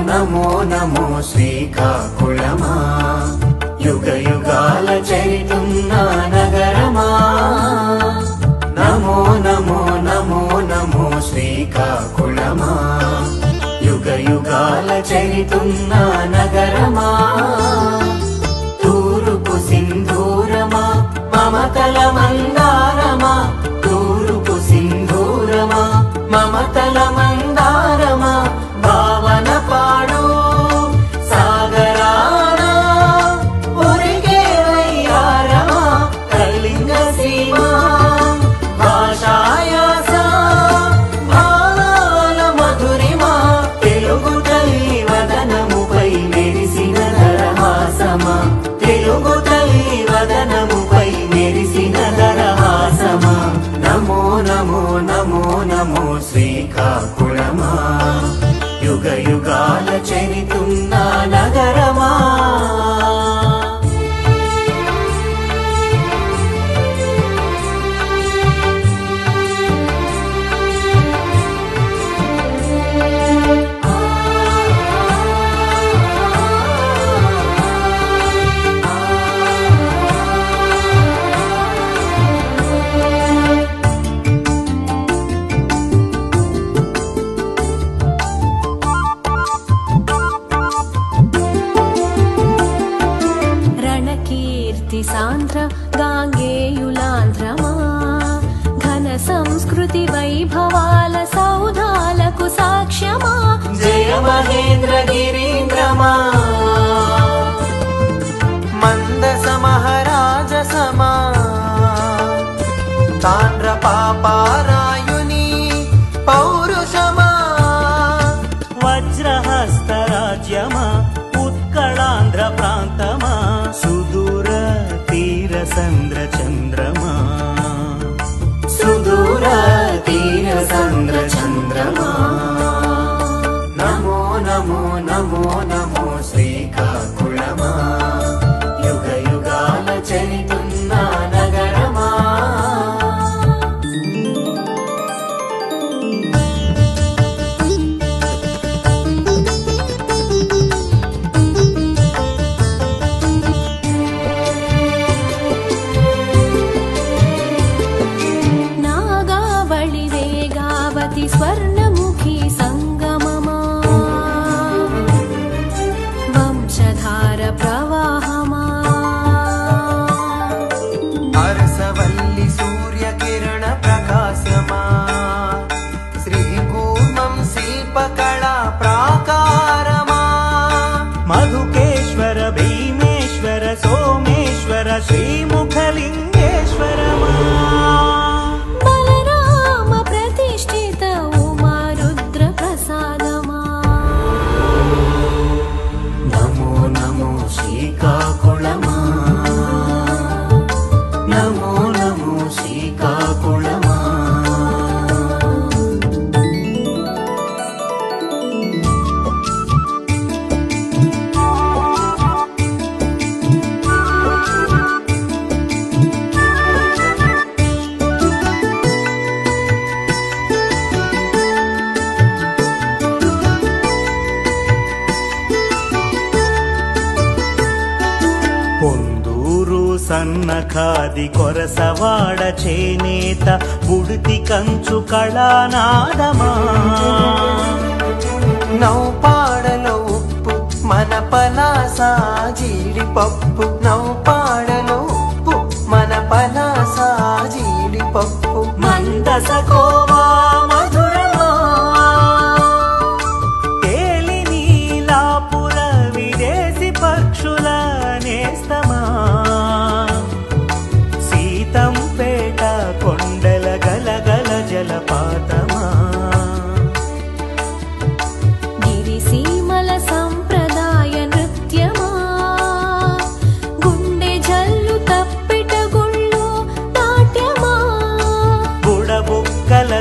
నమో నమో శ్రీకాకుళమా యుగ యుగాల చరితున్న నగరమా నమో నమో నమో నమో శ్రీకాకుళమా యుగ యుగాల చరితున్న నగరమా తూరుపు సింధూరమా మమతల మందారమా తూరుపు సింధూరమా మమతల మందారమా భావన పాడు సాగరాన ఉరికే వయ్యారమా కళింగ సీమ భాషాయాస భావాల మధురిమా తెలుగు తల్లి వదనముపై మెరిసిన దరహాసమా తెలుగు తల్లి వదనముపై మెరిసిన దరహాసమా నమో నమో నమో నమో శ్రీకాకుళమా యుగ యుగాల చరితున్న నగరమా సాంద్ర గాంగేయులాంధ్రమా ఘన సంస్కృతి వైభవాల సౌధాలకు సాక్ష్యమా జయ మహేంద్ర గిరీంద్రమా మందస మహారాజసమా తాండ్ర పాపారాయుని పౌరుషమా వజ్రహస్త రాజ్యమా ఉత్కళాంధ్ర ప్రాంతమా సుదూర తీర సంద్ర చంద్రమా సుదూర తీర సంద్ర చంద్రమా నమో నమో నమో నమో శ్రీకాకుళమా యుగ యుగాల చరితున్న నగరమా స్వర్ణముఖి సంగమమా వంశధార ప్రవాహమా అరసవల్లి సూర్యకిరణ ప్రకాశమా శ్రీకూర్మం శిల్పకళా ప్రాకారమా మధుకేశ్వర భీమేశ్వర సోమేశ్వర శ్రీముఖలింగేశ్వరమా శ్రీకాకుళమా నమో నమో శ్రీకాకుళమా సన్నఖాది కొరసవాడ చేనేత బుడితి కంచు కళానాదమా నౌపాడలో ఉప్పు మన పలాస జీడిపప్పు నౌపాడలో ఉప్పు మన పలాస జీడిపప్పు మందస కోవా మధురమా తేలి నీలాపుర విదేశీ పక్షుల నేస్తమా సీతంపేట కొండల గలగల జలపాతమా గిరిసీమల సంప్రదాయ నృత్యమా గుండె జల్లు తప్పిట గుళ్ళు నాట్యమా బుడబుక్కల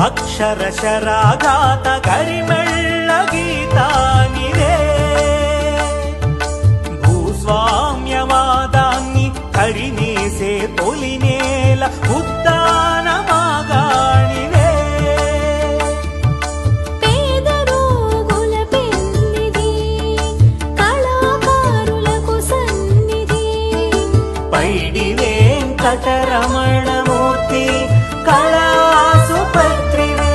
అక్షరశరాఘాత గరిమెళ్ళ గీతానిదే భూస్వామ్యవాదాన్ని కరినేసే తొలినేల ఉద్దానమాగాణివే పేదరోగుల పెన్నిధి కళాకారులకు సన్నిధి పైడి వెంకటరమణమూర్తి కళాసుపత్రివే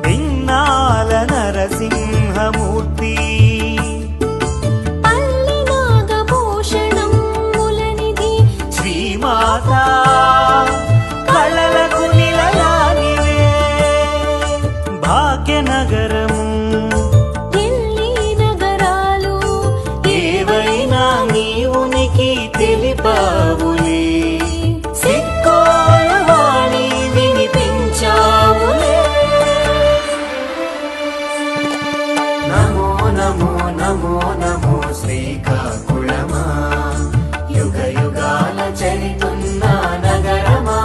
భిన్నాల నరసింహమూర్తి పల్లి నాగభూషణం ములనిధి శ్రీమాత కళలకు నిలయానివే భాగ్యనగరము ఢిల్లీ నగరాలు ఏవైనా నీవునికి తెలిపావులే సిక్కోలు వాణి వినిపించావులే నమో నమో నమో నమో శ్రీకాకుళమా యుగ యుగాల చరితున్న నగరమా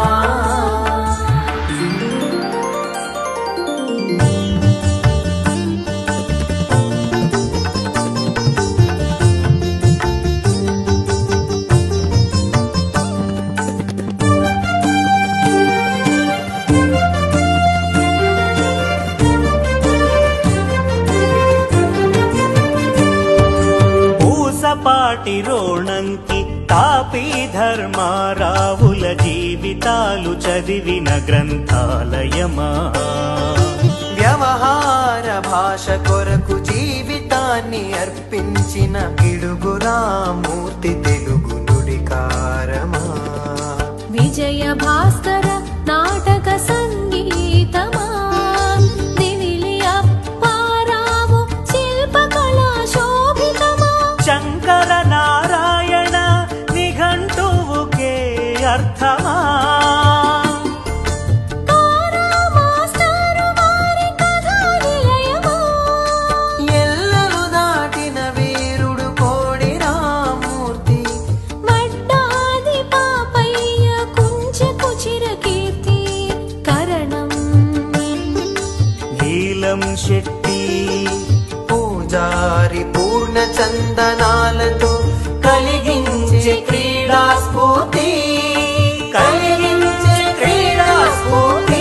పూసపాటి రోణంకి తాపీ ధర్మారావుల జీవితాలు చదివిన గ్రంథాలయమా వ్యవహార భాష కొరకు జీవితాన్ని అర్పించిన గిడుగురామూర్తి తెలుగు నుడికారమా విజయ భాస్కర నాటక సంగీతమా దివిలి అప్పారావు శిల్పకళా శోభితమా శంకర నారాయణ నిఘంటువుకే అర్థమా తారా మాస్టారు వారి కథా నిలయమా ఎల్లలు దాటిన వీరుడు కోడి రామూర్తి వడ్డాది పాపయ్య కుంచెకు చిరకీర్తి కరణం నీలం శెట్టి పూజారి పూర్ణ చందనాలతో కలిగించే క్రీడా స్ఫూర్తి కలిగించే క్రీడా స్ఫూర్తి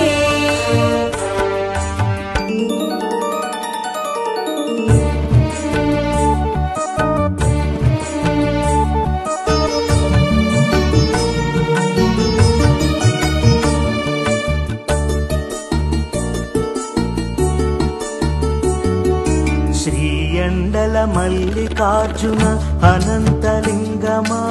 శ్రీయండల మల్లికార్జున అనంతలింగమా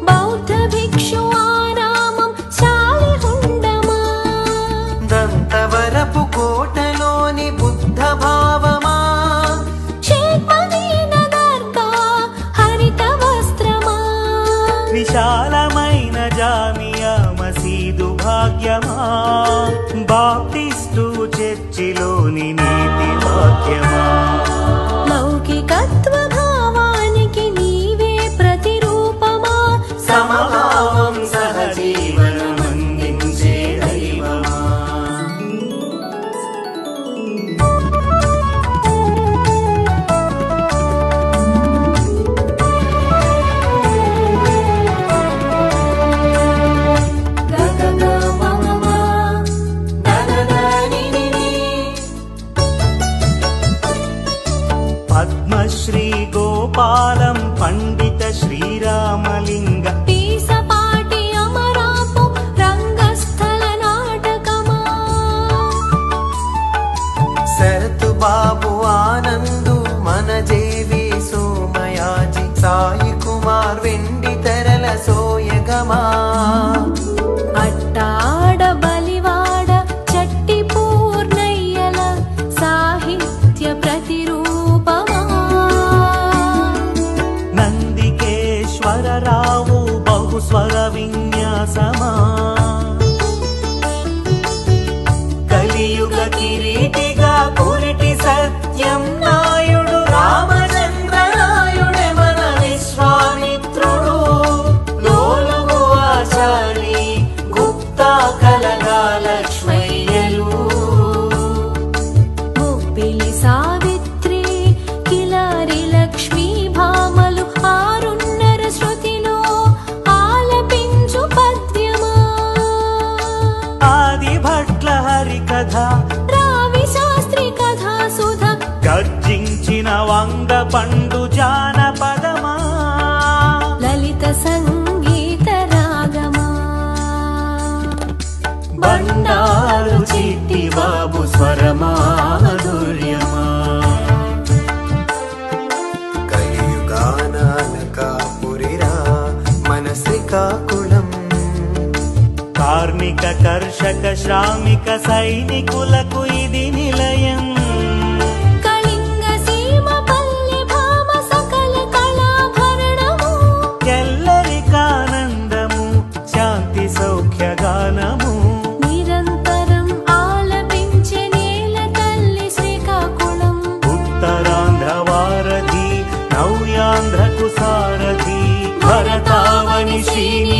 బౌద్ధ భిక్షు ఆనామం శాలిహుండమా దంతవరపు కోటలోని బుద్ధ భావమా షేక్ మదీనా దర్గా హరిత వస్త్రమా విశాలమైన జామియా మసీదు భాగ్యమా బాప్టిస్టు చర్చిలోని నీతి వాక్యమా లౌకికత్వ భావానికి నీవే ప్రతిరూపమా సమభావం సహజీవనం అందించే దైవమా పద్మశ్రీ గోపాలం పండిత శ్రీరామలింగ పీసపాటి అమరాపు రంగస్థల నాటకమా శరతు బాబు ఆనందు మన జేవి సోమయాజి సాయి కుమార్ వెండి తెరల సోయగమా అట్టాడ బలివాడ చట్టి పూర్ణయ్యల సాహిత్య ప్రతిరూపమా నంది కార్మిక కర్షక శ్రామిక సైనికులకు ఇది నిలయం. కళింగ సీమ పల్లె భామ సకల కళాభరణము ఎల్లరికానందము శాంతి సౌఖ్యగానము. నిరంతరం ఆలపించే నేల తల్లి శ్రీకాకుళం. ఉత్తరాంధ్ర వారధి నవ్యాంధ్రకు సారథి భరతావని శ్రీని